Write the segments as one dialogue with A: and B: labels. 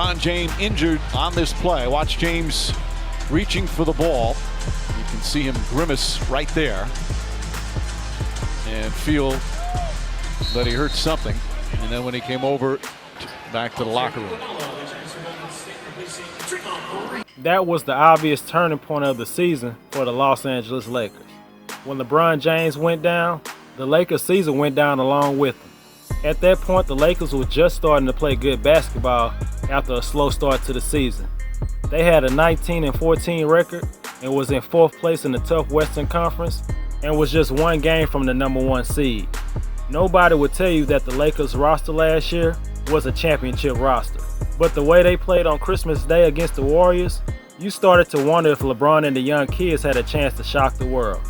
A: LeBron James injured on this play. Watch James reaching for the ball. You can see him grimace right there and feel that he hurt something. And then when he came over, back to the locker room.
B: That was the obvious turning point of the season for the Los Angeles Lakers. When LeBron James went down, the Lakers' season went down along with him. At that point, the Lakers were just starting to play good basketball after a slow start to the season. They had a 19-14 record and was in 4th place in the tough Western Conference and was just 1 game from the number 1 seed. Nobody would tell you that the Lakers roster last year was a championship roster. But the way they played on Christmas Day against the Warriors, you started to wonder if LeBron and the young kids had a chance to shock the world.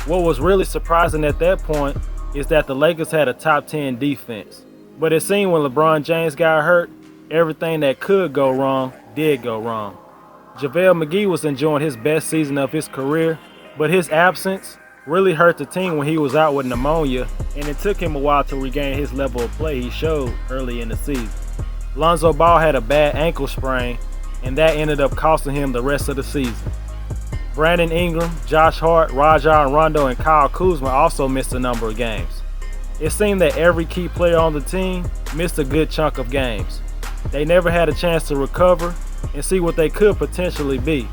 B: What was really surprising at that point is that the Lakers had a top 10 defense. But it seemed when LeBron James got hurt, everything that could go wrong did go wrong. JaVale McGee was enjoying his best season of his career, but his absence really hurt the team when he was out with pneumonia, and it took him a while to regain his level of play he showed early in the season. Lonzo Ball had a bad ankle sprain, and that ended up costing him the rest of the season. Brandon Ingram, Josh Hart, Rajon Rondo, and Kyle Kuzma also missed a number of games. It seemed that every key player on the team missed a good chunk of games. They never had a chance to recover and see what they could potentially be.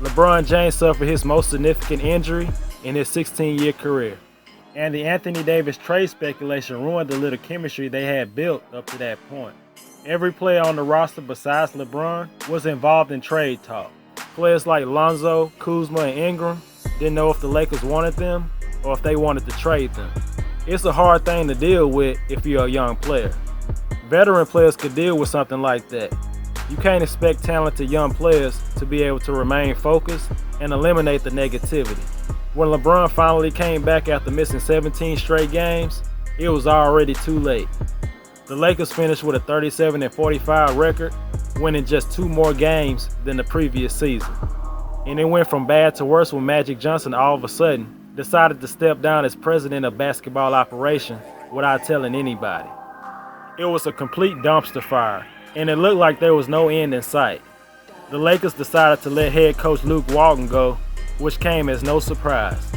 B: LeBron James suffered his most significant injury in his 16-year career, and the Anthony Davis trade speculation ruined the little chemistry they had built up to that point. Every player on the roster besides LeBron was involved in trade talk. Players like Lonzo, Kuzma, and Ingram didn't know if the Lakers wanted them or if they wanted to trade them. It's a hard thing to deal with if you're a young player. Veteran players could deal with something like that. You can't expect talented young players to be able to remain focused and eliminate the negativity. When LeBron finally came back after missing 17 straight games, it was already too late. The Lakers finished with a 37-45 record, winning just 2 more games than the previous season. And it went from bad to worse when Magic Johnson all of a sudden decided to step down as president of basketball operations without telling anybody. It was a complete dumpster fire, and it looked like there was no end in sight. The Lakers decided to let head coach Luke Walton go, which came as no surprise.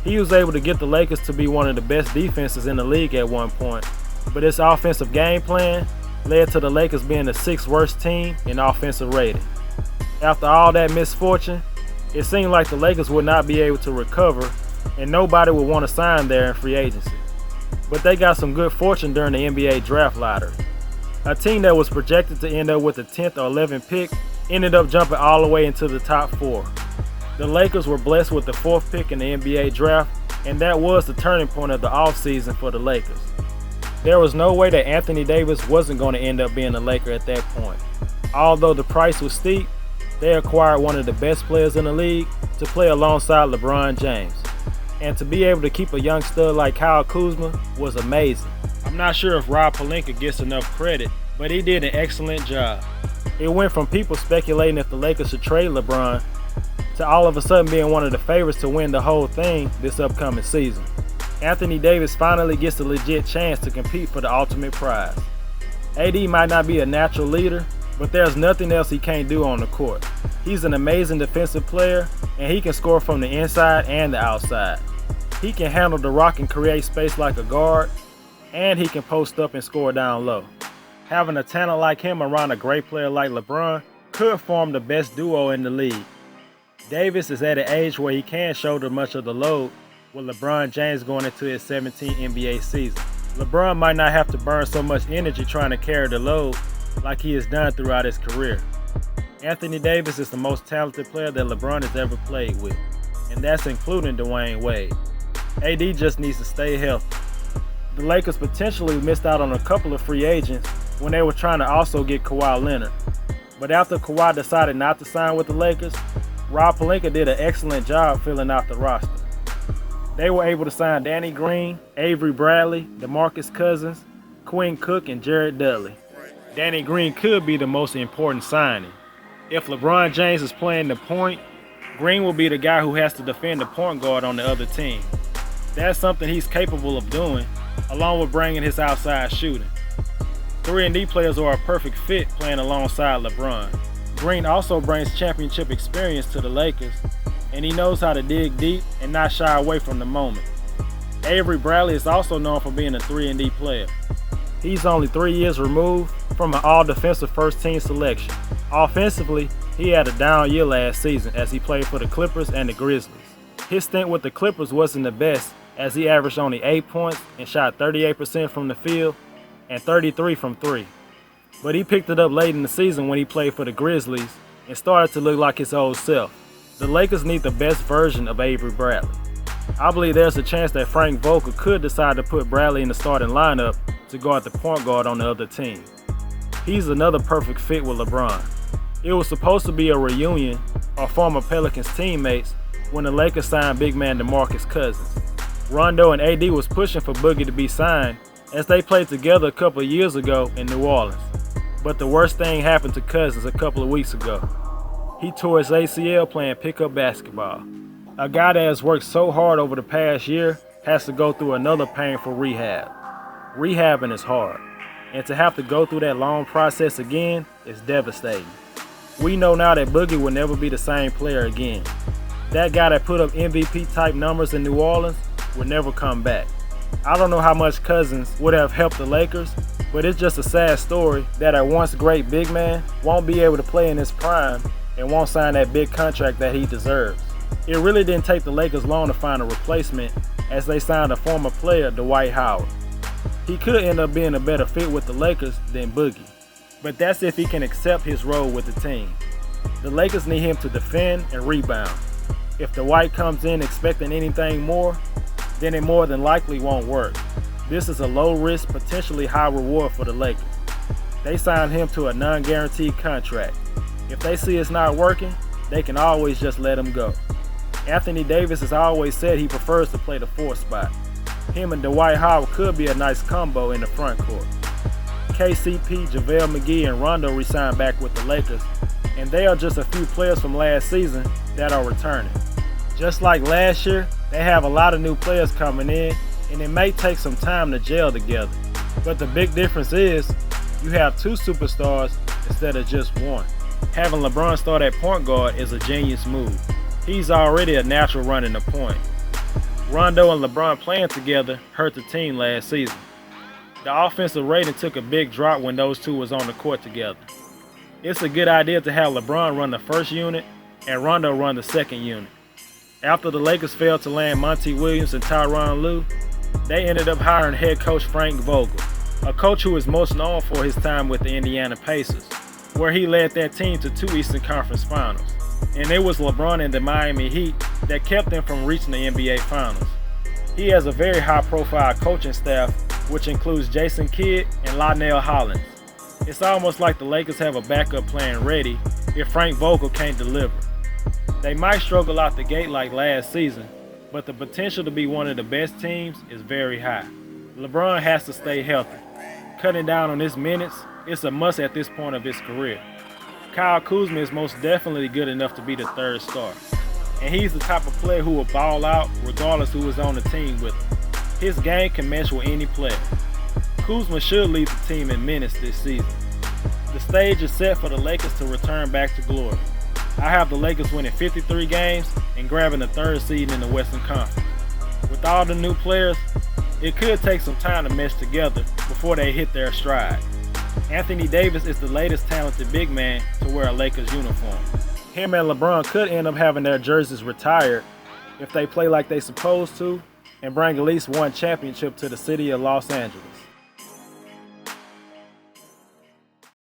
B: He was able to get the Lakers to be one of the best defenses in the league at one point, but his offensive game plan led to the Lakers being the 6th worst team in offensive rating. After all that misfortune, it seemed like the Lakers would not be able to recover and nobody would want to sign there in free agency. But they got some good fortune during the NBA draft lottery. A team that was projected to end up with the 10th or 11th pick ended up jumping all the way into the top 4. The Lakers were blessed with the 4th pick in the NBA draft, and that was the turning point of the offseason for the Lakers. There was no way that Anthony Davis wasn't going to end up being a Laker at that point. Although the price was steep, they acquired one of the best players in the league to play alongside LeBron James. And to be able to keep a young stud like Kyle Kuzma was amazing. I'm not sure if Rob Pelinka gets enough credit, but he did an excellent job. It went from people speculating if the Lakers should trade LeBron to all of a sudden being one of the favorites to win the whole thing this upcoming season. Anthony Davis finally gets a legit chance to compete for the ultimate prize. AD might not be a natural leader, but there's nothing else he can't do on the court. He's an amazing defensive player, and he can score from the inside and the outside. He can handle the rock and create space like a guard, and he can post up and score down low. Having a talent like him around a great player like LeBron could form the best duo in the league. Davis is at an age where he can shoulder much of the load, with LeBron James going into his 17th NBA season. LeBron might not have to burn so much energy trying to carry the load like he has done throughout his career. Anthony Davis is the most talented player that LeBron has ever played with, and that's including Dwayne Wade. AD just needs to stay healthy. The Lakers potentially missed out on a couple of free agents when they were trying to also get Kawhi Leonard. But after Kawhi decided not to sign with the Lakers, Rob Pelinka did an excellent job filling out the roster. They were able to sign Danny Green, Avery Bradley, DeMarcus Cousins, Quinn Cook, and Jared Dudley. Danny Green could be the most important signing. If LeBron James is playing the point, Green will be the guy who has to defend the point guard on the other team. That's something he's capable of doing, along with bringing his outside shooting. 3-and-D players are a perfect fit playing alongside LeBron. Green also brings championship experience to the Lakers, and he knows how to dig deep and not shy away from the moment. Avery Bradley is also known for being a 3-and-D player. He's only 3 years removed from an all-defensive first-team selection. Offensively, he had a down year last season as he played for the Clippers and the Grizzlies. His stint with the Clippers wasn't the best, as he averaged only 8 points and shot 38% from the field and 33 from 3. But he picked it up late in the season when he played for the Grizzlies and started to look like his old self. The Lakers need the best version of Avery Bradley. I believe there's a chance that Frank Vogel could decide to put Bradley in the starting lineup to guard the point guard on the other team. He's another perfect fit with LeBron. It was supposed to be a reunion of former Pelicans teammates when the Lakers signed big man DeMarcus Cousins. Rondo and AD was pushing for Boogie to be signed as they played together a couple of years ago in New Orleans. But the worst thing happened to Cousins a couple of weeks ago. He tore his ACL playing pickup basketball. A guy that has worked so hard over the past year has to go through another painful rehab. Rehabbing is hard, and to have to go through that long process again is devastating. We know now that Boogie will never be the same player again. That guy that put up MVP-type numbers in New Orleans will never come back. I don't know how much Cousins would have helped the Lakers, but it's just a sad story that a once great big man won't be able to play in his prime and won't sign that big contract that he deserves. It really didn't take the Lakers long to find a replacement as they signed a former player, Dwight Howard. He could end up being a better fit with the Lakers than Boogie, but that's if he can accept his role with the team. The Lakers need him to defend and rebound. If Dwight comes in expecting anything more, then it more than likely won't work. This is a low-risk, potentially high-reward for the Lakers. They signed him to a non-guaranteed contract. If they see it's not working, they can always just let him go. Anthony Davis has always said he prefers to play the 4th spot. Him and Dwight Howard could be a nice combo in the front court. KCP, JaVale McGee, and Rondo re-signed back with the Lakers, and they are just a few players from last season that are returning. Just like last year, they have a lot of new players coming in, and it may take some time to gel together. But the big difference is, you have 2 superstars instead of just one. Having LeBron start at point guard is a genius move. He's already a natural running the point. Rondo and LeBron playing together hurt the team last season. The offensive rating took a big drop when those two was on the court together. It's a good idea to have LeBron run the first unit and Rondo run the second unit. After the Lakers failed to land Monty Williams and Tyronn Lue, they ended up hiring head coach Frank Vogel, a coach who is most known for his time with the Indiana Pacers, where he led that team to 2 Eastern Conference Finals. And it was LeBron and the Miami Heat that kept them from reaching the NBA Finals. He has a very high-profile coaching staff, which includes Jason Kidd and Lionel Hollins. It's almost like the Lakers have a backup plan ready if Frank Vogel can't deliver. They might struggle out the gate like last season, but the potential to be one of the best teams is very high. LeBron has to stay healthy. Cutting down on his minutes is a must at this point of his career. Kyle Kuzma is most definitely good enough to be the 3rd star, and he's the type of player who will ball out regardless who is on the team with him. His game can mesh with any player. Kuzma should lead the team in minutes this season. The stage is set for the Lakers to return back to glory. I have the Lakers winning 53 games and grabbing the 3rd seed in the Western Conference. With all the new players, it could take some time to mesh together before they hit their stride. Anthony Davis is the latest talented big man to wear a Lakers uniform. Him and LeBron could end up having their jerseys retired if they play like they supposed to and bring at least one championship to the city of Los Angeles.